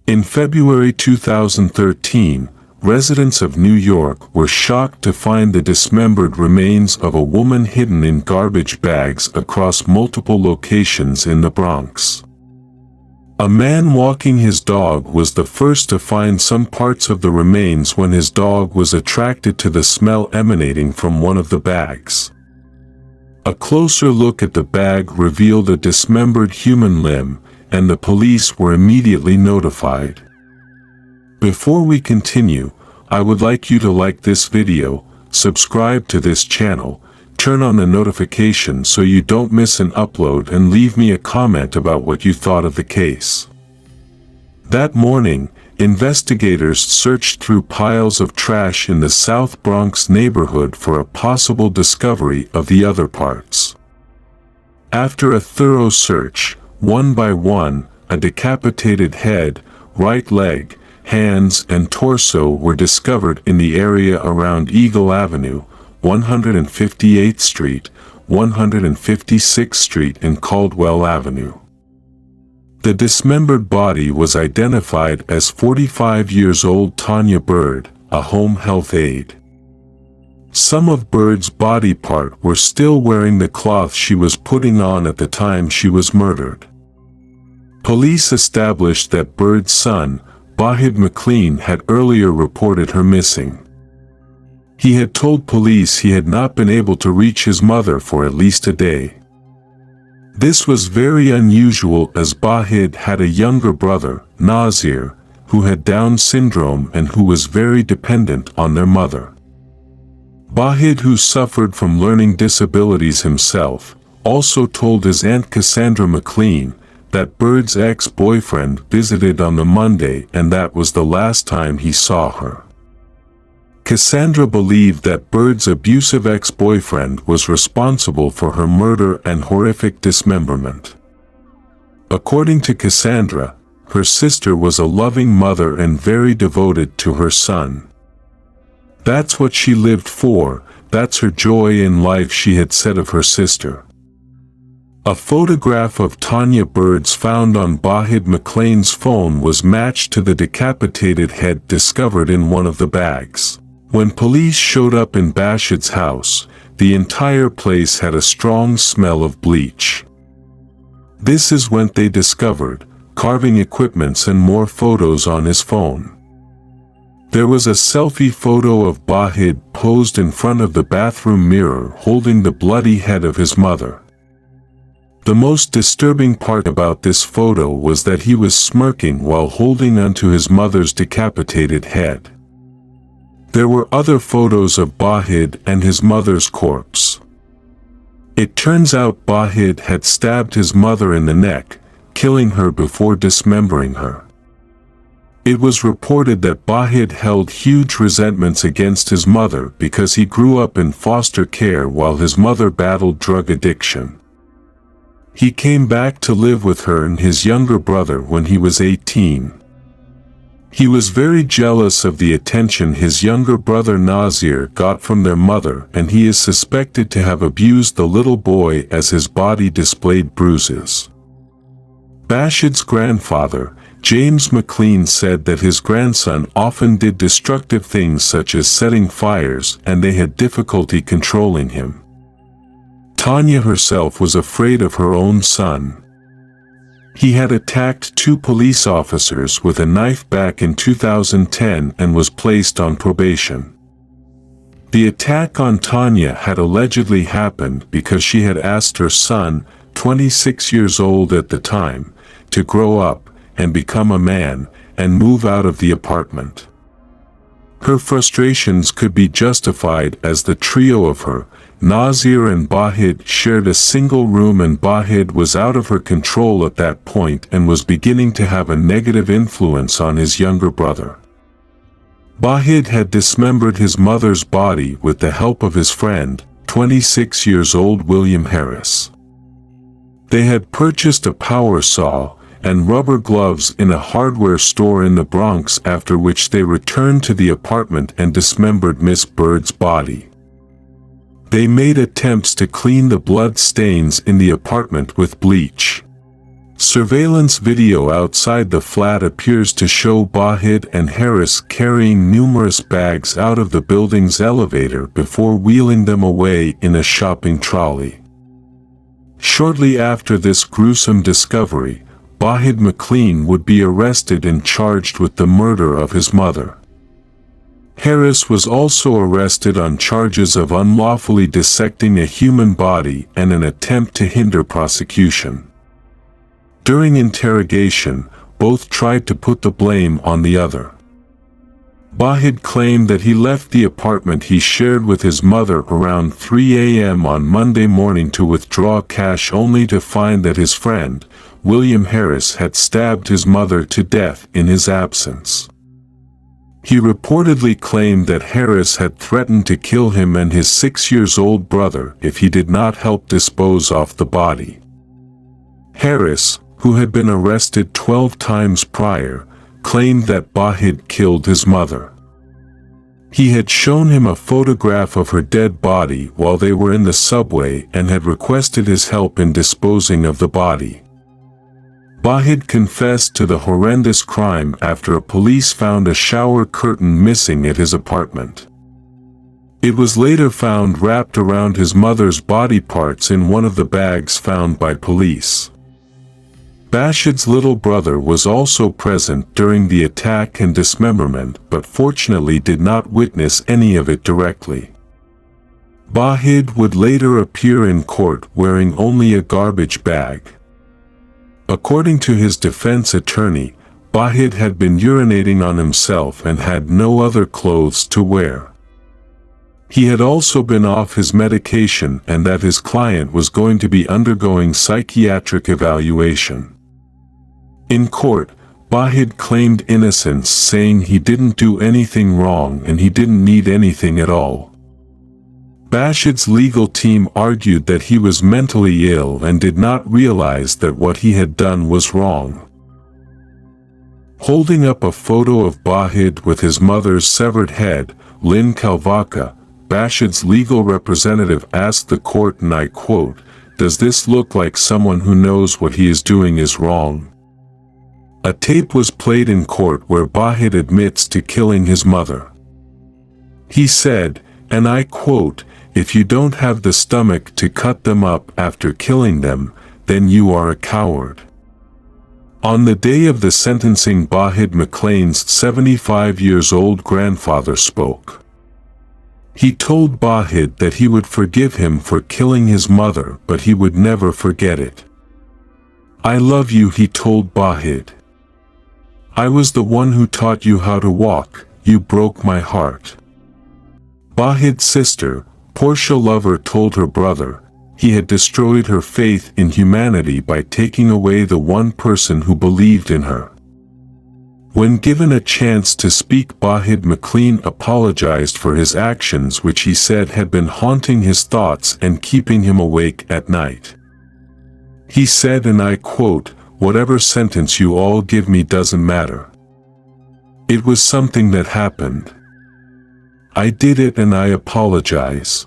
In February 2013, residents of New York were shocked to find the dismembered remains of a woman hidden in garbage bags across multiple locations in the Bronx. A man walking his dog was the first to find some parts of the remains when his dog was attracted to the smell emanating from one of the bags. A closer look at the bag revealed a dismembered human limb, and the police were immediately notified. Before we continue, I would like you to like this video, subscribe to this channel, turn on the notifications so you don't miss an upload, and leave me a comment about what you thought of the case. That morning, investigators searched through piles of trash in the South Bronx neighborhood for a possible discovery of the other parts. After a thorough search, one by one, a decapitated head, right leg, hands, and torso were discovered in the area around Eagle Avenue, 158th Street, 156th Street, and Caldwell Avenue. The dismembered body was identified as 45-year-old Tanya Bird, a home health aide. Some of Bird's body part were still wearing the cloth she was putting on at the time she was murdered. Police established that Bird's son, Bahid McLean, had earlier reported her missing. He had told police he had not been able to reach his mother for at least a day. This was very unusual, as Bahid had a younger brother, Nasir, who had Down syndrome and who was very dependent on their mother. Bahid, who suffered from learning disabilities himself, also told his aunt Cassandra McLean that Bird's ex-boyfriend visited on the Monday, and that was the last time he saw her. Cassandra believed that Bird's abusive ex-boyfriend was responsible for her murder and horrific dismemberment. According to Cassandra, her sister was a loving mother and very devoted to her son. That's what she lived for, that's her joy in life, she had said of her sister. A photograph of Tanya Bird's found on Bahid McLean's phone was matched to the decapitated head discovered in one of the bags. When police showed up in Bahid's house, the entire place had a strong smell of bleach. This is when they discovered carving equipments and more photos on his phone. There was a selfie photo of Bahid posed in front of the bathroom mirror holding the bloody head of his mother. The most disturbing part about this photo was that he was smirking while holding onto his mother's decapitated head. There were other photos of Bahid and his mother's corpse. It turns out Bahid had stabbed his mother in the neck, killing her before dismembering her. It was reported that Bahid held huge resentments against his mother because he grew up in foster care while his mother battled drug addiction. He came back to live with her and his younger brother when he was 18. He was very jealous of the attention his younger brother Nasir got from their mother, and he is suspected to have abused the little boy as his body displayed bruises. Bahid's grandfather, James McLean, said that his grandson often did destructive things such as setting fires, and they had difficulty controlling him. Tanya herself was afraid of her own son. He had attacked 2 police officers with a knife back in 2010 and was placed on probation. The attack on Tanya had allegedly happened because she had asked her son, 26 years old at the time, to grow up and become a man and move out of the apartment. Her frustrations could be justified as the trio of her, Nasir and Bahid, shared a single room, and Bahid was out of her control at that point and was beginning to have a negative influence on his younger brother. Bahid had dismembered his mother's body with the help of his friend, 26 years old William Harris. They had purchased a power saw and rubber gloves in a hardware store in the Bronx, after which they returned to the apartment and dismembered Miss Bird's body. They made attempts to clean the blood stains in the apartment with bleach. Surveillance video outside the flat appears to show Bahid and Harris carrying numerous bags out of the building's elevator before wheeling them away in a shopping trolley. Shortly after this gruesome discovery, Bahid McLean would be arrested and charged with the murder of his mother. Harris was also arrested on charges of unlawfully dissecting a human body and an attempt to hinder prosecution. During interrogation, both tried to put the blame on the other. Bahid claimed that he left the apartment he shared with his mother around 3 a.m. on Monday morning to withdraw cash, only to find that his friend, William Harris, had stabbed his mother to death in his absence. He reportedly claimed that Harris had threatened to kill him and his 6-year-old brother if he did not help dispose of the body. Harris, who had been arrested 12 times prior, claimed that Bahid killed his mother. He had shown him a photograph of her dead body while they were in the subway and had requested his help in disposing of the body. Bahid confessed to the horrendous crime after police found a shower curtain missing at his apartment. It was later found wrapped around his mother's body parts in one of the bags found by police. Bahid's little brother was also present during the attack and dismemberment, but fortunately did not witness any of it directly. Bahid would later appear in court wearing only a garbage bag. According to his defense attorney, Bahid had been urinating on himself and had no other clothes to wear. He had also been off his medication and that his client was going to be undergoing psychiatric evaluation. In court, Bahid claimed innocence, saying he didn't do anything wrong and he didn't need anything at all. Bahid's legal team argued that he was mentally ill and did not realize that what he had done was wrong. Holding up a photo of Bahid with his mother's severed head, Lynn Kalvaka, Bahid's legal representative, asked the court, and I quote, "Does this look like someone who knows what he is doing is wrong?" A tape was played in court where Bahid admits to killing his mother. He said, and I quote, "If you don't have the stomach to cut them up after killing them, then you are a coward." On the day of the sentencing, Bahid McLean's 75-year-old grandfather spoke. He told Bahid that he would forgive him for killing his mother, but he would never forget it. "I love you," he told Bahid. "I was the one who taught you how to walk. You broke my heart." Bahid's sister, Portia Lover, told her brother he had destroyed her faith in humanity by taking away the one person who believed in her. When given a chance to speak, Bahid McLean apologized for his actions, which he said had been haunting his thoughts and keeping him awake at night. He said, and I quote, "Whatever sentence you all give me doesn't matter. It was something that happened. I did it and I apologize."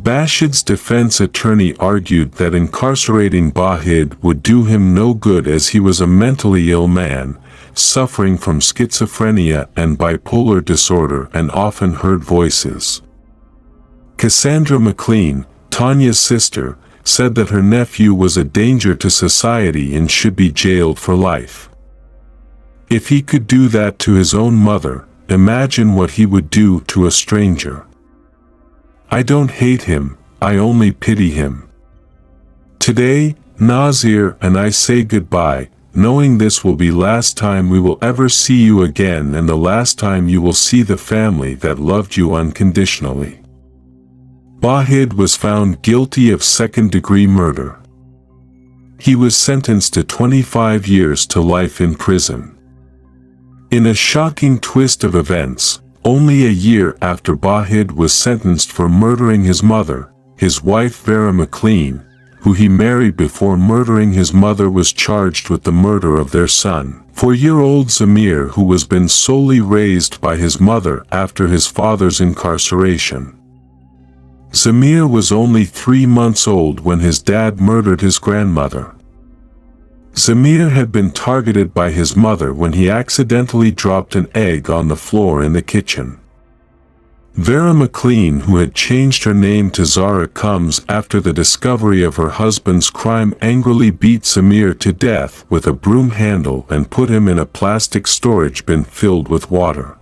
Bahid's defense attorney argued that incarcerating Bahid would do him no good, as he was a mentally ill man, suffering from schizophrenia and bipolar disorder, and often heard voices. Cassandra McLean, Tanya's sister, said that her nephew was a danger to society and should be jailed for life. If he could do that to his own mother, imagine what he would do to a stranger. "I don't hate him, I only pity him. Today, Nazir and I say goodbye, knowing this will be last time we will ever see you again, and the last time you will see the family that loved you unconditionally." Bahid was found guilty of second-degree murder. He was sentenced to 25 years to life in prison. In a shocking twist of events, only a year after Bahid was sentenced for murdering his mother, his wife Vera McLean, who he married before murdering his mother, was charged with the murder of their son, 4-year-old Zamir, who was been solely raised by his mother after his father's incarceration. Zamir was only 3 months old when his dad murdered his grandmother. Zamir had been targeted by his mother when he accidentally dropped an egg on the floor in the kitchen. Vera McLean, who had changed her name to Zara, comes after the discovery of her husband's crime, angrily beat Zamir to death with a broom handle and put him in a plastic storage bin filled with water.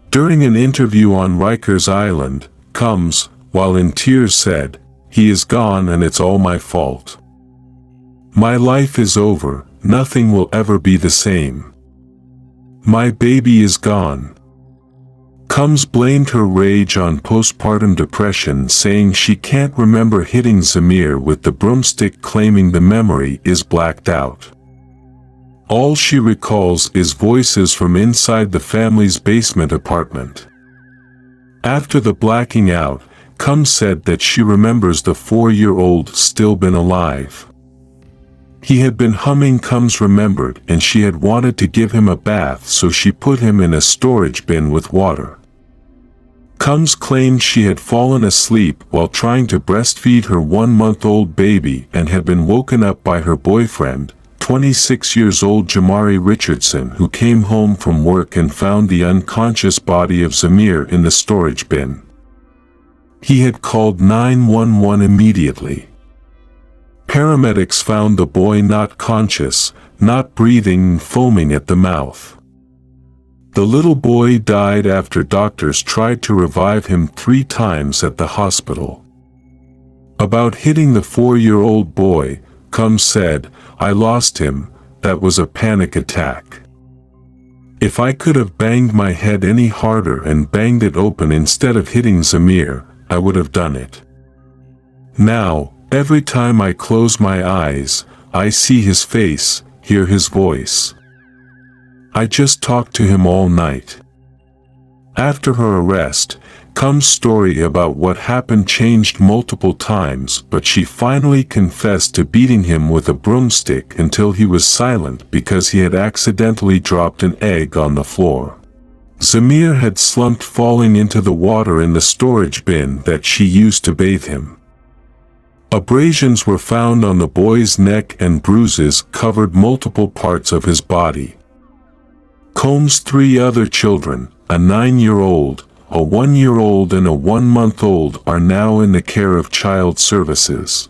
During an interview on Rikers Island, Combs, while in tears, said, "He is gone and it's all my fault. My life is over, nothing will ever be the same. My baby is gone." Combs blamed her rage on postpartum depression, saying she can't remember hitting Zamir with the broomstick, claiming the memory is blacked out. All she recalls is voices from inside the family's basement apartment. After the blacking out, Combs said that she remembers the 4-year-old still been alive. He had been humming, Combs remembered, and she had wanted to give him a bath, so she put him in a storage bin with water. Combs claimed she had fallen asleep while trying to breastfeed her 1-month-old baby and had been woken up by her boyfriend, 26 years old Jamari Richardson, who came home from work and found the unconscious body of Zamir in the storage bin. He had called 911 immediately. Paramedics found the boy not conscious, not breathing, foaming at the mouth. The little boy died after doctors tried to revive him 3 times at the hospital. About hitting the 4-year-old boy, Combs said, "I lost him, that was a panic attack. If I could have banged my head any harder and banged it open instead of hitting Zamir, I would have done it. Now, every time I close my eyes, I see his face, hear his voice. I just talked to him all night." After her arrest, Combs' story about what happened changed multiple times, but she finally confessed to beating him with a broomstick until he was silent because he had accidentally dropped an egg on the floor. Zamir had slumped, falling into the water in the storage bin that she used to bathe him. Abrasions were found on the boy's neck and bruises covered multiple parts of his body. Combs' 3 other children, a 9-year-old, a 1-year-old and a 1-month-old, are now in the care of child services.